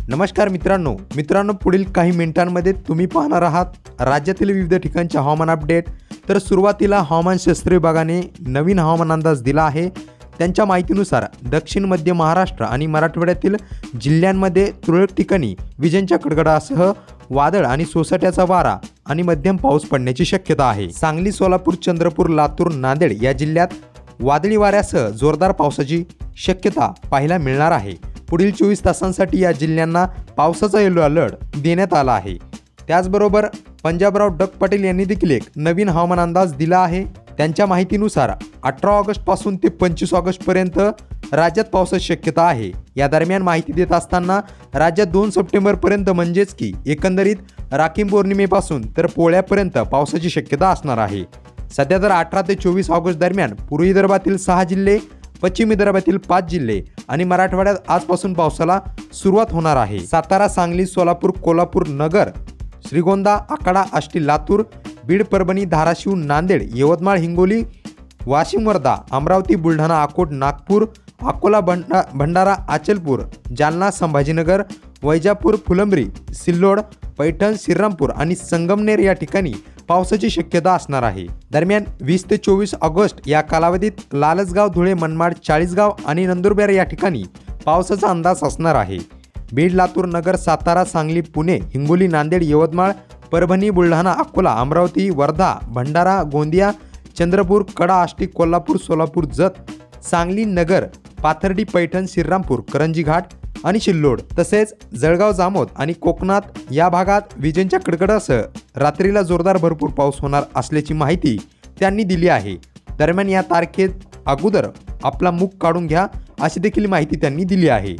नमस्कार मित्रांनो पुढील काही मिनिटांमध्ये तुम्ही पाहणार आहात राज्यातील विविध ठिकाणचे हवामान अपडेट। तर सुरुवातीला हवामानशास्त्र विभागाने नवीन हवामान अंदाज दिला आहे। त्यांच्या माहितीनुसार दक्षिण मध्य महाराष्ट्र आणि मराठवाड्यातील जिल्ह्यांमध्ये तुरळक ठिकाणी विजांच्या कडकडाटासह वादळ आणि सोसाट्याचा वारा आणि मध्यम पाऊस पडण्याची शक्यता आहे। सांगली, सोलापूर, चंद्रपूर, लातूर, नांदेड या जिल्ह्यात वादळी वाऱ्यासह जोरदार पावसाची शक्यता पाहायला मिळणार आहे। पुढील 24 तासांसाठी या जिल्ह्यांना पावसाचा येलो अलर्ट देण्यात आला आहे। त्याचबरोबर पंजाबराव डक पाटील यांनी देखील एक नवीन हवामान अंदाज दिला आहे। त्यांच्या माहितीनुसार 18 ऑगस्ट पासून ते 25 ऑगस्ट पर्यंत राज्यात पावसाची शक्यता आहे। या दरम्यान माहिती देत असताना राज्यात 2 सप्टेंबर पर्यंत म्हणजेच की एकंदरीत राखीम पौर्णिमेपासून तर पोळ्यापर्यंत पावसाची शक्यता असणार आहे। सध्या तर 18 ते 24 ऑगस्ट दरम्यान पूर्व विदर्भातील 6 जिल्हे, पश्चिम विदर्भातील 5 जिल्हे आणि मराठवाड्यात आजपासून पावसाला सुरुवात होणार आहे। सातारा, सांगली, सोलापूर, कोल्हापूर, नगर, श्रीगोंदा, आखाडा, आष्टी, लातूर, बीड, परभणी, धाराशिव, नांदेड, यवतमाळ, हिंगोली, वाशिम, वर्धा, अमरावती, बुलढाणा, अकोट, नागपूर, अकोला, भंडारा, अचलपूर, जालना, संभाजीनगर, वैजापूर, फुलंब्री, सिल्लोड, पैठण, श्रीरामपूर आणि संगमनेर या ठिकाणी पावसाची शक्यता असणार आहे। दरम्यान 20 ते 24 ऑगस्ट या कालावधीत लालसगाव, धुळे, मनमाड, चाळीसगाव आणि नंदुरबार या ठिकाणी पावसाचा अंदाज असणार आहे। बीड, लातूर, नगर, सातारा, सांगली, पुणे, हिंगोली, नांदेड, यवतमाळ, परभणी, बुलढाणा, अकोला, अमरावती, वर्धा, भंडारा, गोंदिया, चंद्रपूर, कडा, आष्टी, कोल्हापूर, सोलापूर, जत, सांगली, नगर, पाथर्डी, पैठण, श्रीरामपूर, करंजी घाट आणि सिल्लोड तसेच जळगाव, जामोद आणि कोकणात या भागात विजांच्या कडकडाटासह रात्रीला जोरदार भरपूर पाऊस होणार असल्याची माहिती त्यांनी दिली आहे। दरम्यान या तारखेत अगोदर आपला मुख काढून घ्या अशी देखील माहिती त्यांनी दिली आहे।